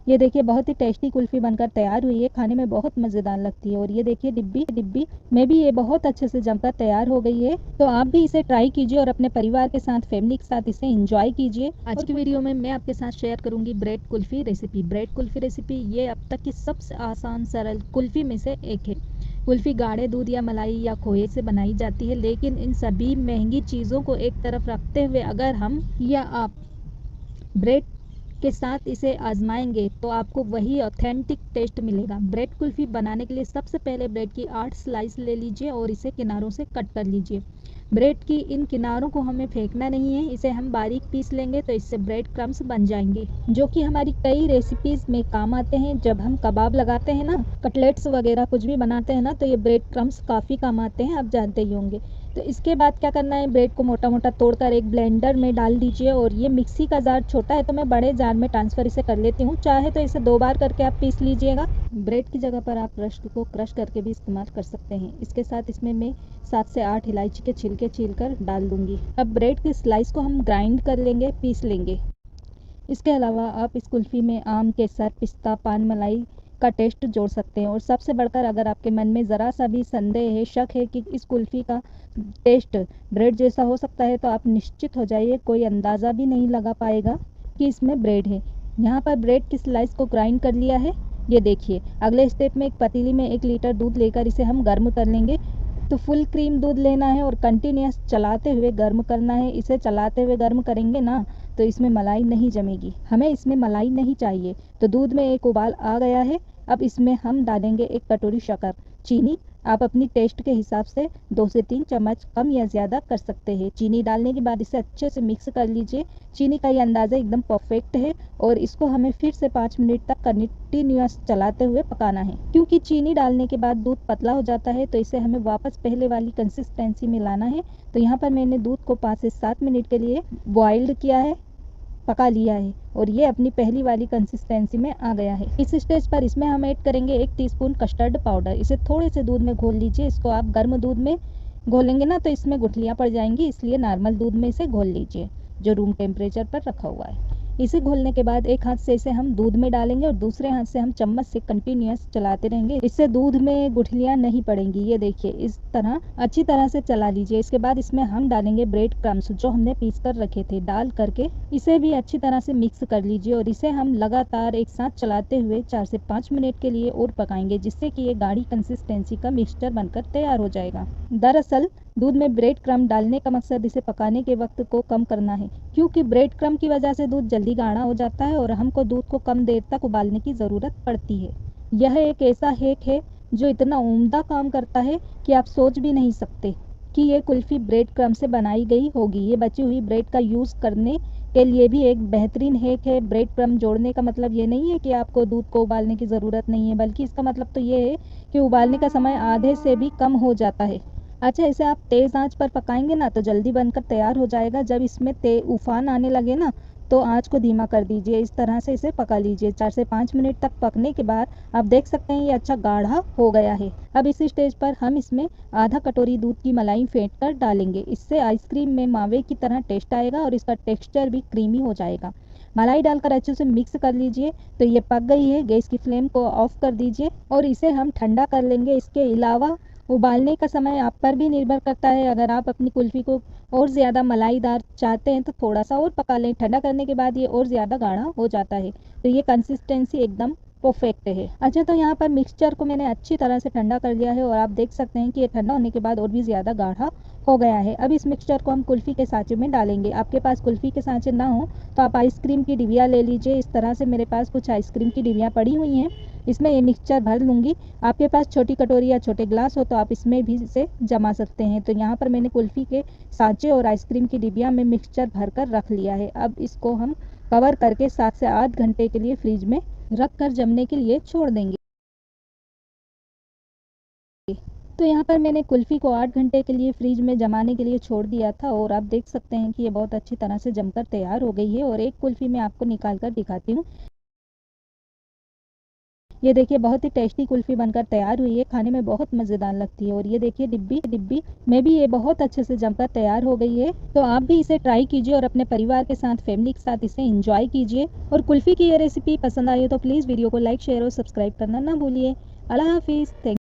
ये देखिए बहुत ही टेस्टी कुल्फ़ी बनकर तैयार हुई है, खाने में बहुत मज़ेदार लगती है। और ये देखिए डिब्बी डिब्बी में भी ये बहुत अच्छे से जमकर तैयार हो गई है। तो आप भी इसे ट्राई कीजिए और अपने परिवार के साथ, फैमिली के साथ इसे एंजॉय कीजिए। आज की वीडियो में मैं आपके साथ शेयर करूंगी bread kulfi recipe. Bread kulfi recipe ये अब तक की सबसे आसान सरल कुल्फ़ी में से एक है। कुल्फ़ी गाढ़े दूध या मलाई या खोए से बनाई जाती है, लेकिन इन सभी महंगी चीज़ों को एक तरफ रखते हुए अगर हम या आप ब्रेड के साथ इसे आजमाएंगे तो आपको वही ऑथेंटिक टेस्ट मिलेगा। ब्रेड कुल्फ़ी बनाने के लिए सबसे पहले ब्रेड की 8 स्लाइस ले लीजिए और इसे किनारों से कट कर लीजिए। ब्रेड की इन किनारों को हमें फेंकना नहीं है, इसे हम बारीक पीस लेंगे तो इससे ब्रेड क्रम्स बन जाएंगे, जो कि हमारी कई रेसिपीज़ में काम आते हैं। जब हम कबाब लगाते हैं ना, कटलेट्स वगैरह कुछ भी बनाते हैं ना, तो ये ब्रेड क्रम्स काफ़ी काम आते हैं, आप जानते ही होंगे। तो इसके बाद क्या करना है, ब्रेड को मोटा मोटा तोड़कर एक ब्लेंडर में डाल दीजिए। और ये मिक्सी का जार छोटा है तो मैं बड़े जार में ट्रांसफ़र इसे कर लेती हूँ, चाहे तो इसे 2 बार करके आप पीस लीजिएगा। ब्रेड की जगह पर आप रस्ट को क्रश करके भी इस्तेमाल कर सकते हैं। इसके साथ इसमें मैं 7 से 8 इलायची के छिलके छीलकर डाल दूंगी। अब ब्रेड की स्लाइस को हम ग्राइंड कर लेंगे, पीस लेंगे। इसके अलावा आप इस कुल्फ़ी में आम, केसर, पिस्ता, पान मलाई का टेस्ट जोड़ सकते हैं। और सबसे बढ़कर अगर आपके मन में ज़रा सा भी संदेह है, शक है कि इस कुल्फ़ी का टेस्ट ब्रेड जैसा हो सकता है, तो आप निश्चित हो जाइए, कोई अंदाज़ा भी नहीं लगा पाएगा कि इसमें ब्रेड है। यहाँ पर ब्रेड की स्लाइस को ग्राइंड कर लिया है। ये देखिए, अगले स्टेप में एक पतीली में 1 लीटर दूध लेकर इसे हम गर्म कर लेंगे। तो फुल क्रीम दूध लेना है और कंटिन्यूस चलाते हुए गर्म करना है। इसे चलाते हुए गर्म करेंगे ना तो इसमें मलाई नहीं जमेगी, हमें इसमें मलाई नहीं चाहिए। तो दूध में एक उबाल आ गया है। अब इसमें हम डालेंगे 1 कटोरी शक्कर। चीनी आप अपनी टेस्ट के हिसाब से 2 से 3 चम्मच कम या ज़्यादा कर सकते हैं। चीनी डालने के बाद इसे अच्छे से मिक्स कर लीजिए। चीनी का ये अंदाज़ा एकदम परफेक्ट है और इसको हमें फिर से 5 मिनट तक कंटिन्यूअस चलाते हुए पकाना है। क्योंकि चीनी डालने के बाद दूध पतला हो जाता है तो इसे हमें वापस पहले वाली कंसिस्टेंसी में लाना है। तो यहाँ पर मैंने दूध को 5 से 7 मिनट के लिए बॉइल्ड किया है, पका लिया है और ये अपनी पहली वाली कंसिस्टेंसी में आ गया है। इस स्टेज पर इसमें हम ऐड करेंगे 1 टीस्पून कस्टर्ड पाउडर। इसे थोड़े से दूध में घोल लीजिए। इसको आप गर्म दूध में घोलेंगे ना तो इसमें गुठलियाँ पड़ जाएंगी, इसलिए नॉर्मल दूध में इसे घोल लीजिए जो रूम टेम्परेचर पर रखा हुआ है। इसे घोलने के बाद एक हाथ से इसे हम दूध में डालेंगे और दूसरे हाथ से हम चम्मच से कंटिन्यूअस चलाते रहेंगे। इससे दूध में गुठलियाँ नहीं पड़ेंगी। ये देखिए, इस तरह अच्छी तरह से चला लीजिए। इसके बाद इसमें हम डालेंगे ब्रेड क्रम्स जो हमने पीस कर रखे थे। डाल करके इसे भी अच्छी तरह से मिक्स कर लीजिए और इसे हम लगातार एक साथ चलाते हुए 4 से 5 मिनट के लिए और पकाएंगे, जिससे कि ये गाढ़ी कंसिस्टेंसी का मिक्सचर बनकर तैयार हो जाएगा। दरअसल दूध में ब्रेड क्रम्ब डालने का मकसद इसे पकाने के वक्त को कम करना है, क्योंकि ब्रेड क्रम्ब की वजह से दूध जल्दी गाढ़ा हो जाता है और हमको दूध को कम देर तक उबालने की ज़रूरत पड़ती है। यह एक ऐसा हैक है जो इतना उम्दा काम करता है कि आप सोच भी नहीं सकते कि ये कुल्फ़ी ब्रेड क्रम्ब से बनाई गई होगी। ये बची हुई ब्रेड का यूज़ करने के लिए भी एक बेहतरीन हैक है। ब्रेड क्रम्ब जोड़ने का मतलब ये नहीं है कि आपको दूध को उबालने की ज़रूरत नहीं है, बल्कि इसका मतलब तो ये है कि उबालने का समय आधे से भी कम हो जाता है। अच्छा, इसे आप तेज़ आंच पर पकाएंगे ना तो जल्दी बनकर तैयार हो जाएगा। जब इसमें उफान आने लगे ना तो आंच को धीमा कर दीजिए। इस तरह से इसे पका लीजिए। 4 से 5 मिनट तक पकने के बाद आप देख सकते हैं ये अच्छा गाढ़ा हो गया है। अब इस स्टेज पर हम इसमें आधा कटोरी दूध की मलाई फेंट कर डालेंगे। इससे आइसक्रीम में मावे की तरह टेस्ट आएगा और इसका टेक्सचर भी क्रीमी हो जाएगा। मलाई डालकर अच्छे से मिक्स कर लीजिए। तो ये पक गई है। गैस की फ्लेम को ऑफ कर दीजिए और इसे हम ठंडा कर लेंगे। इसके अलावा उबालने का समय आप पर भी निर्भर करता है। अगर आप अपनी कुल्फ़ी को और ज़्यादा मलाईदार चाहते हैं तो थोड़ा सा और पका लें। ठंडा करने के बाद ये और ज़्यादा गाढ़ा हो जाता है। तो ये कंसिस्टेंसी एकदम परफेक्ट है। अच्छा, तो यहाँ पर मिक्सचर को मैंने अच्छी तरह से ठंडा कर लिया है और आप देख सकते हैं कि ये ठंडा होने के बाद और भी ज़्यादा गाढ़ा हो गया है। अब इस मिक्सचर को हम कुल्फ़ी के सांचे में डालेंगे। आपके पास कुल्फ़ी के सांचे ना हो तो आप आइसक्रीम की डिबिया ले लीजिए। इस तरह से मेरे पास कुछ आइसक्रीम की डिबियाँ पड़ी हुई हैं, इसमें ये मिक्सचर भर लूँगी। आपके पास छोटी कटोरी या छोटे ग्लास हो तो आप इसमें भी इसे जमा सकते हैं। तो यहाँ पर मैंने कुल्फ़ी के सांचे और आइसक्रीम की डिबिया में मिक्सचर भर कर रख लिया है। अब इसको हम कवर करके 7 से 8 घंटे के लिए फ्रिज में रख कर जमने के लिए छोड़ देंगे। तो यहाँ पर मैंने कुल्फ़ी को 8 घंटे के लिए फ्रिज में जमाने के लिए छोड़ दिया था और आप देख सकते हैं कि ये बहुत अच्छी तरह से जमकर तैयार हो गई है। और एक कुल्फ़ी मैं आपको निकाल कर दिखाती हूँ। ये देखिए बहुत ही टेस्टी कुल्फ़ी बनकर तैयार हुई है, खाने में बहुत मज़ेदार लगती है। और ये देखिए डिब्बी में भी ये बहुत अच्छे से जमकर तैयार हो गई है। तो आप भी इसे ट्राई कीजिए और अपने परिवार के साथ, फैमिली के साथ इसे एंजॉय कीजिए। और कुल्फ़ी की ये रेसिपी पसंद आई हो तो प्लीज़ वीडियो को लाइक, शेयर और सब्सक्राइब करना ना भूलिए। अल्लाह हाफ़िज़। थैंक